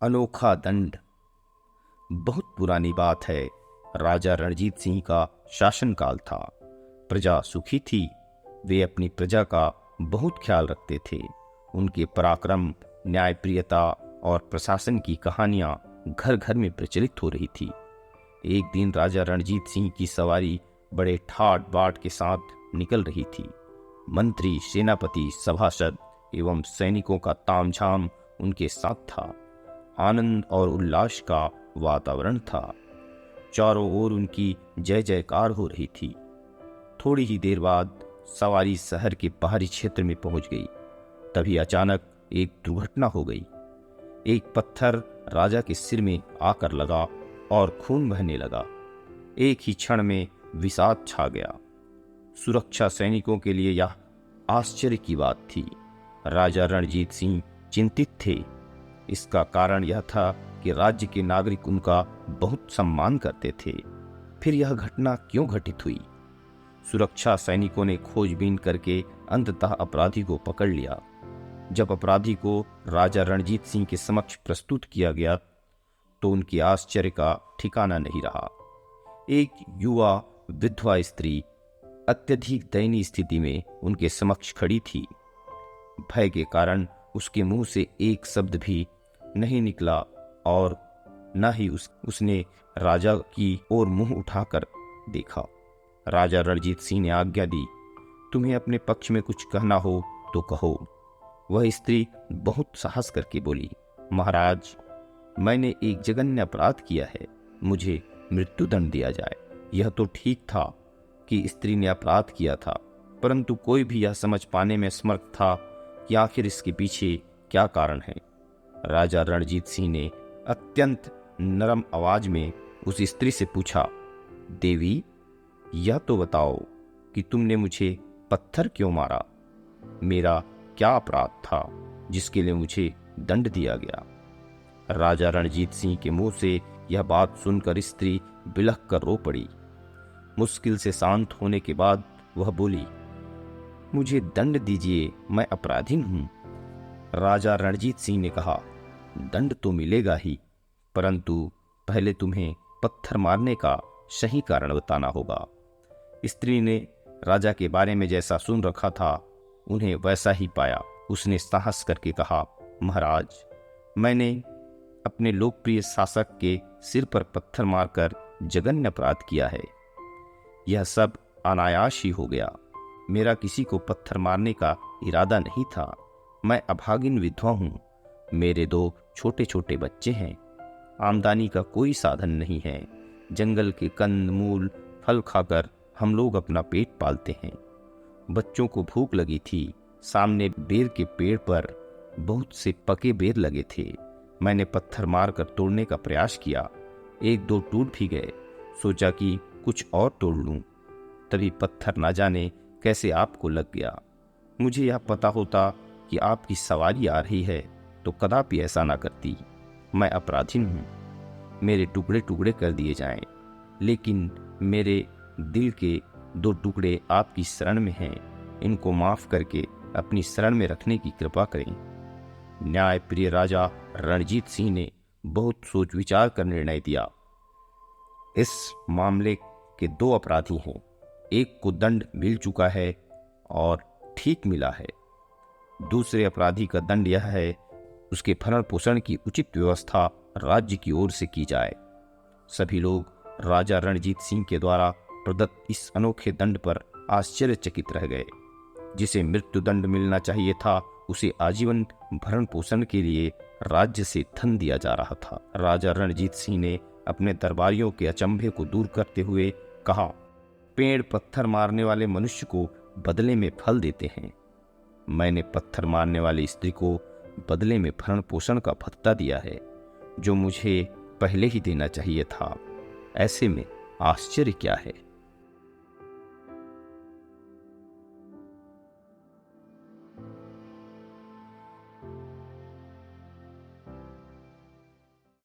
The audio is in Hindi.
अनोखा दंड। बहुत पुरानी बात है। राजा रणजीत सिंह का शासनकाल था। प्रजा सुखी थी। वे अपनी प्रजा का बहुत ख्याल रखते थे। उनके पराक्रम, न्यायप्रियता और प्रशासन की कहानियां घर घर में प्रचलित हो रही थी। एक दिन राजा रणजीत सिंह की सवारी बड़े ठाट बाट के साथ निकल रही थी। मंत्री, सेनापति, सभासद एवं सैनिकों का तामझाम उनके साथ था। आनंद और उल्लास का वातावरण था। चारों ओर उनकी जय जयकार हो रही थी। थोड़ी ही देर बाद सवारी शहर के बाहरी क्षेत्र में पहुंच गई। तभी अचानक एक दुर्घटना हो गई। एक पत्थर राजा के सिर में आकर लगा और खून बहने लगा। एक ही क्षण में विषाद छा गया। सुरक्षा सैनिकों के लिए यह आश्चर्य की बात थी। राजा रणजीत सिंह चिंतित थे। इसका कारण यह था कि राज्य के नागरिक उनका बहुत सम्मान करते थे। फिर यह घटना क्यों घटित हुई? सुरक्षा सैनिकों ने खोजबीन करके अंततः अपराधी को पकड़ लिया। जब अपराधी को राजा रणजीत सिंह के समक्ष प्रस्तुत किया गया तो उनके आश्चर्य का ठिकाना नहीं रहा। एक युवा विधवा स्त्री अत्यधिक दयनीय स्थिति में उनके समक्ष खड़ी थी। भय के कारण उसके मुंह से एक शब्द भी नहीं निकला और न ही उसने राजा की ओर मुंह उठाकर देखा। राजा रणजीत सिंह ने आज्ञा दी, तुम्हें अपने पक्ष में कुछ कहना हो तो कहो। वह स्त्री बहुत साहस करके बोली, महाराज, मैंने एक जघन्य अपराध किया है। मुझे मृत्युदंड दिया जाए। यह तो ठीक था कि स्त्री ने अपराध किया था, परंतु कोई भी यह समझ पाने में समर्थ था कि आखिर इसके पीछे क्या कारण है। राजा रणजीत सिंह ने अत्यंत नरम आवाज में उस स्त्री से पूछा, देवी, यह तो बताओ कि तुमने मुझे पत्थर क्यों मारा? मेरा क्या अपराध था जिसके लिए मुझे दंड दिया गया? राजा रणजीत सिंह के मुंह से यह बात सुनकर स्त्री बिलख कर रो पड़ी। मुश्किल से शांत होने के बाद वह बोली, मुझे दंड दीजिए, मैं अपराधीन हूं। राजा रणजीत सिंह ने कहा, दंड तो मिलेगा ही, परंतु पहले तुम्हें पत्थर मारने का सही कारण बताना होगा। स्त्री ने राजा के बारे में जैसा सुन रखा था उन्हें वैसा ही पाया। उसने साहस करके कहा, महाराज, मैंने अपने लोकप्रिय शासक के सिर पर पत्थर मारकर जघन्य अपराध किया है। यह सब अनायास ही हो गया। मेरा किसी को पत्थर मारने का इरादा नहीं था। मैं अभागिन विधवा हूं। मेरे 2 छोटे छोटे बच्चे हैं। आमदनी का कोई साधन नहीं है। जंगल के कंद मूल फल खाकर हम लोग अपना पेट पालते हैं। बच्चों को भूख लगी थी। सामने बेर के पेड़ पर बहुत से पके बेर लगे थे। मैंने पत्थर मारकर तोड़ने का प्रयास किया। 1-2 टूट भी गए। सोचा कि कुछ और तोड़ लूं। तभी पत्थर ना जाने कैसे आपको लग गया। मुझे यह पता होता कि आपकी सवारी आ रही है तो कदापि ऐसा ना करती। मैं अपराधीन हूं। मेरे टुकड़े टुकड़े कर दिए जाएं, लेकिन मेरे दिल के 2 टुकड़े आपकी शरण में हैं। इनको माफ करके अपनी शरण में रखने की कृपा करें। न्याय प्रिय राजा रणजीत सिंह ने बहुत सोच विचार कर निर्णय दिया। इस मामले के 2 अपराधी हैं। एक को दंड मिल चुका है और ठीक मिला है। दूसरे अपराधी का दंड यह है, उसके भरण पोषण की उचित व्यवस्था राज्य की ओर से की जाए। सभी लोग राजा रणजीत सिंह के द्वारा प्रदत्त इस अनोखे दंड पर आश्चर्यचकित रह गए। जिसे मृत्युदंड मिलना चाहिए था, उसे आजीवन भरण पोषण के लिए राज्य से धन दिया जा रहा था। राजा रणजीत सिंह ने अपने दरबारियों के अचंभे को दूर करते हुए कहा, पेड़ पत्थर मारने वाले मनुष्य को बदले में फल देते हैं। मैंने पत्थर मारने वाली स्त्री को बदले में भरण पोषण का भत्ता दिया है, जो मुझे पहले ही देना चाहिए था। ऐसे में आश्चर्य क्या है?